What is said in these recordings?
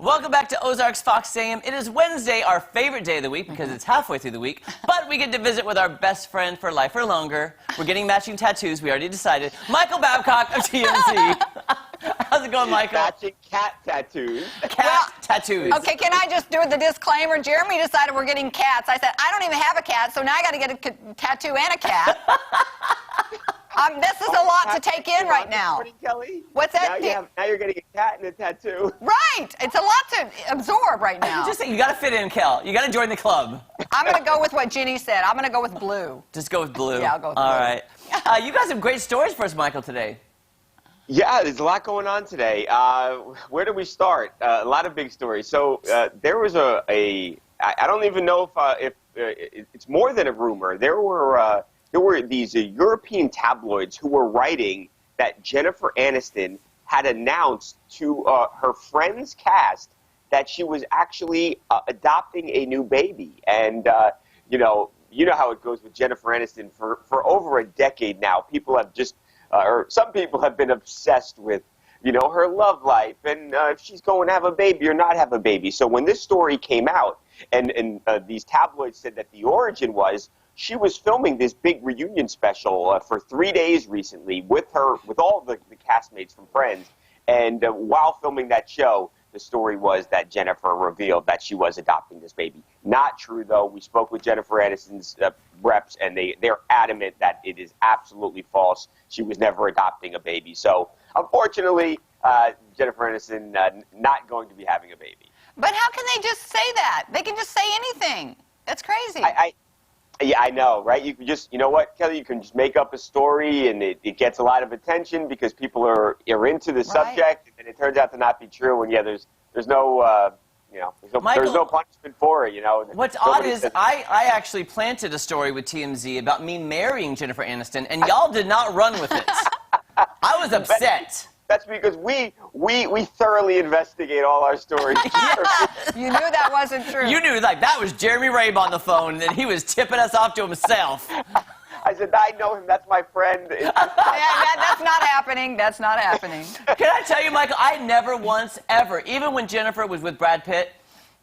Welcome back to Ozarks FOX AM. It is Wednesday, our favorite day of the week because it's halfway through the week, but we get to visit with our best friend for life or longer. We're getting matching tattoos, we already decided. Michael Babcock of TMZ. How's it going, Michael? Matching cat tattoos. Tattoos. Okay, can I just do the disclaimer? Jeremy decided we're getting cats. I said, I don't even have a cat, so now I got to get a tattoo and a cat. This is a lot to take in right now. Morning, Kelly. What's that? Now you're getting a cat and a tattoo. Right. It's a lot to absorb right now. Just think, you got to fit in, Kel. You got to join the club. I'm going to go with what Ginny said. I'm going to go with blue. Just go with blue. Yeah, I'll go with blue. All right. You guys have great stories for us, Michael, today. Yeah, there's a lot going on today. Where do we start? A lot of big stories. So there was I don't even know if it's more than a rumor. There were these European tabloids who were writing that Jennifer Aniston had announced to her friend's cast that she was actually adopting a new baby. And, you know how it goes with Jennifer Aniston. For over a decade now, people have just, or some people have been obsessed with, her love life and if she's going to have a baby or not have a baby. So when this story came out and these tabloids said that the origin was, she was filming this big reunion special for 3 days recently with all the castmates from Friends. And while filming that show, the story was that Jennifer revealed that she was adopting this baby. Not true, though. We spoke with Jennifer Aniston's reps, and they're adamant that it is absolutely false. She was never adopting a baby. So, unfortunately, Jennifer Aniston not going to be having a baby. But how can they just say that? They can just say anything. That's crazy. Yeah, I know, right? You can just, you know what, Kelly, you can just make up a story and it gets a lot of attention because people are into the subject, and it turns out to not be true. And yeah, there's no, Michael, there's no punishment for it, What's odd is I actually planted a story with TMZ about me marrying Jennifer Aniston, and y'all did not run with it. I was upset. That's because we thoroughly investigate all our stories. You knew that wasn't true. You knew, that was Jeremy Rabe on the phone, and he was tipping us off to himself. I said, I know him. That's my friend. Yeah, that's not happening. That's not happening. Can I tell you, Michael, I never once, ever, even when Jennifer was with Brad Pitt,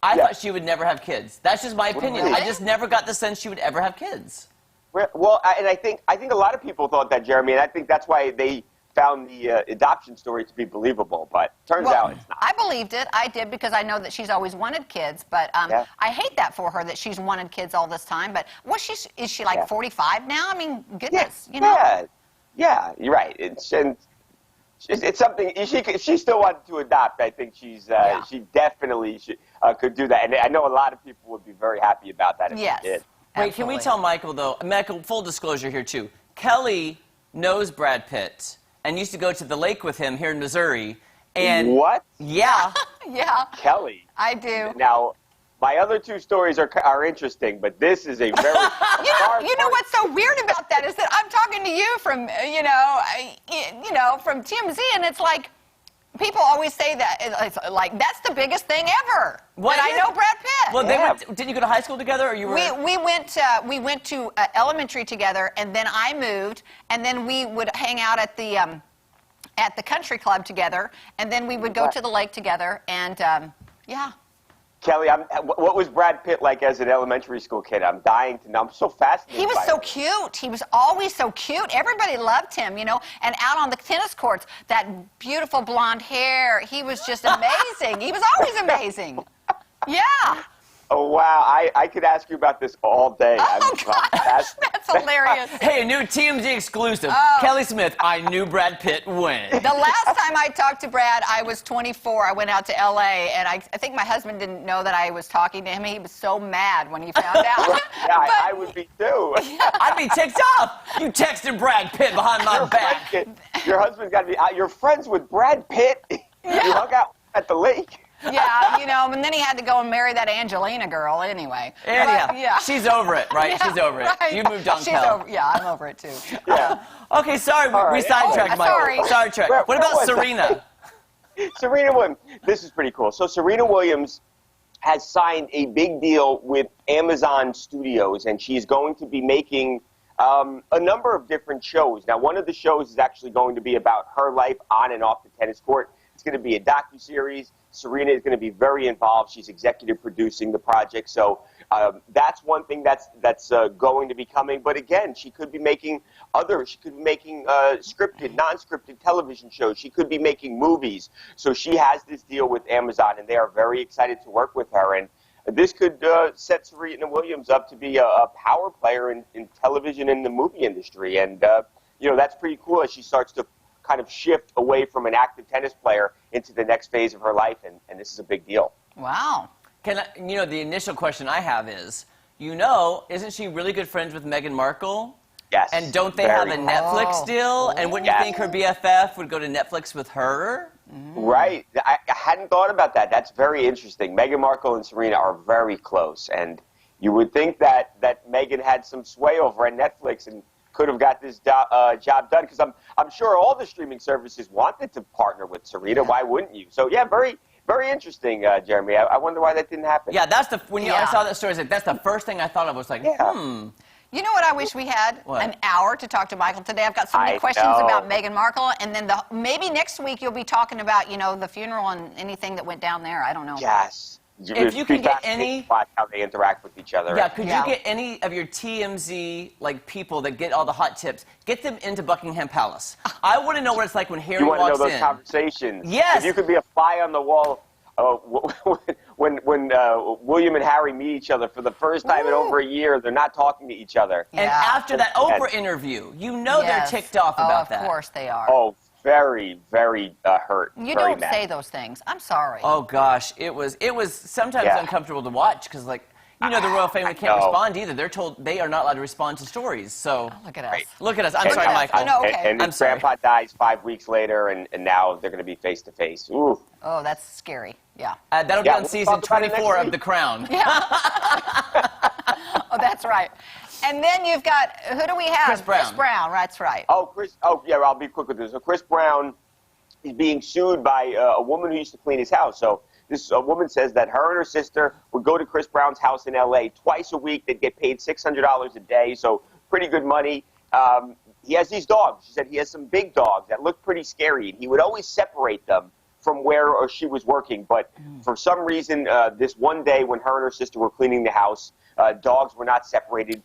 I thought she would never have kids. That's just my opinion. Really? I just never got the sense she would ever have kids. Well, and I think a lot of people thought that, Jeremy, and I think that's why they found the adoption story to be believable, but turns out it's not. I believed it. I did because I know that she's always wanted kids, but I hate that for her that she's wanted kids all this time. But is she like 45 now? I mean, goodness, Yeah, you're right. It's something she still wanted to adopt. I think she definitely could do that, and I know a lot of people would be very happy about that if she did. Wait, absolutely. Can we tell Michael though? Michael, full disclosure here too. Kelly knows Brad Pitt and used to go to the lake with him here in Missouri. And what? Yeah. Yeah. Kelly. I do. Now, my other two stories are interesting, but this is a very you know what's so weird about that is that I'm talking to you from from TMZ, and it's like people always say that it's like that's the biggest thing ever. What? I know Brad Pitt. Well, didn't you go to high school together, or you were? We went to elementary together, and then I moved, and then we would hang out at the country club together, and then we would go to the lake together, and yeah. Kelly, what was Brad Pitt like as an elementary school kid? I'm dying to know. I'm so fascinated. He was so cute. He was always so cute. Everybody loved him, and out on the tennis courts, that beautiful blonde hair. He was just amazing. He was always amazing. Yeah. Oh, wow. I could ask you about this all day. Oh, gosh. That's hilarious. Hey, a new TMZ exclusive. Kelly Smith, I knew Brad Pitt when. The last time I talked to Brad, I was 24. I went out to L.A., and I think my husband didn't know that I was talking to him. He was so mad when he found out. Yeah, I would be, too. I'd be ticked off. You texted Brad Pitt behind my back. Your husband's got to be you're friends with Brad Pitt? Yeah. You hung out at the lake? Yeah, and then he had to go and marry that Angelina girl anyway. Anyhow, yeah. She's over it, right? Yeah, she's over it. right. You moved on, Kel. Yeah, I'm over it, too. Yeah. Okay, sorry, we sidetracked, Michael. Sorry. Sidetracked. What about Serena? Serena Williams. This is pretty cool. So Serena Williams has signed a big deal with Amazon Studios, and she's going to be making a number of different shows. Now, one of the shows is actually going to be about her life on and off the tennis court. It's going to be a docuseries. Serena is going to be very involved. She's executive producing the project. So that's one thing that's going to be coming. But again, she could be making scripted, non-scripted television shows. She could be making movies. So she has this deal with Amazon, and they are very excited to work with her. And this could set Serena Williams up to be a power player in television and the movie industry. And, that's pretty cool as she starts to kind of shift away from an active tennis player into the next phase of her life. And this is a big deal. Wow. The initial question I have is, isn't she really good friends with Meghan Markle? Yes. And don't they have a Netflix deal? And wouldn't you think her BFF would go to Netflix with her? Right. I hadn't thought about that. That's very interesting. Meghan Markle and Serena are very close. And you would think that Meghan had some sway over at Netflix and could have got this job done. Because I'm sure all the streaming services wanted to partner with Serena. Yeah. Why wouldn't you? So, yeah, very, very interesting, Jeremy. I wonder why that didn't happen. Yeah, I saw that story, that's the first thing I thought of. Was like, You know what I wish we had? What? An hour to talk to Michael today. I've got so many questions about Meghan Markle, and then maybe next week you'll be talking about, the funeral and anything that went down there. I don't know. Yes. If you can get any, watch how they interact with each other. Yeah, could you get any of your TMZ people that get all the hot tips? Get them into Buckingham Palace. I want to know what it's like when Harry walks in. You want to know those conversations? Yes. If you could be a fly on the wall. When William and Harry meet each other for the first time in over a year, they're not talking to each other. And after that Oprah interview, they're ticked off about that. Of course they are. Oh, very, very hurt. You don't say those things. I'm sorry. Oh gosh, it was sometimes uncomfortable to watch because the royal family can't respond either. They're told they are not allowed to respond to stories. So look at us. Look at us. I'm sorry, Michael. No, okay. And his grandpa dies 5 weeks later, and now they're going to be face to face. Ooh. Oh, that's scary. Yeah. That'll be on season 24 of The Crown. Yeah. Oh, that's right. And then you've got, who do we have? Chris Brown. Chris Brown, that's right. Oh, I'll be quick with this. So Chris Brown is being sued by a woman who used to clean his house. So this woman says that her and her sister would go to Chris Brown's house in L.A. twice a week. They'd get paid $600 a day, so pretty good money. He has these dogs. She said he has some big dogs that look pretty scary. And he would always separate them from where she was working. But for some reason, this one day when her and her sister were cleaning the house, dogs were not separated.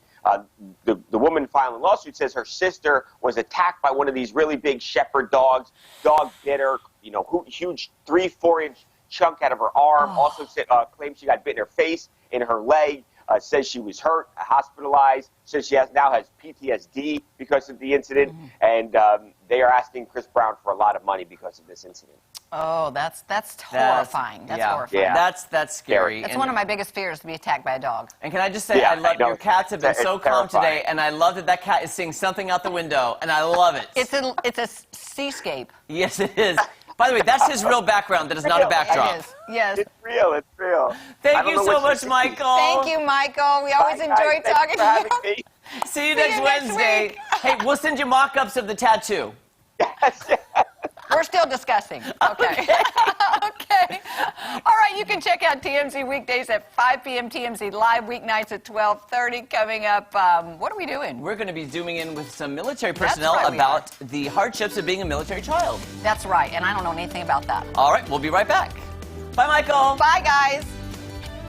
The woman filing a lawsuit says her sister was attacked by one of these really big shepherd dogs. Dog bit her, huge 3-4 inch chunk out of her arm. Also claims she got bit in her face, in her leg. Says she was hurt, hospitalized. Says she now has PTSD because of the incident. And they are asking Chris Brown for a lot of money because of this incident. Oh, that's horrifying. That's horrifying. Yeah. That's scary. That's one of my biggest fears, to be attacked by a dog. And can I just say, I love your cats have been so calm today, and I love that cat is seeing something out the window, and I love it. It's a seascape. Yes, it is. By the way, that's his real background. That is not a backdrop. It is. Yes. It's real. It's real. Thank you so much, Michael. Thank you, Michael. We always enjoy talking to you. See you next Wednesday. Hey, we'll send you mock-ups of the tattoo. Yes. We're still discussing. Okay. Okay. All right, you can check out TMZ weekdays at 5 p.m. TMZ Live, weeknights at 12:30. Coming up, what are we doing? We're going to be zooming in with some military personnel about the hardships of being a military child. That's right, and I don't know anything about that. All right, we'll be right back. Bye, Michael. Bye, guys.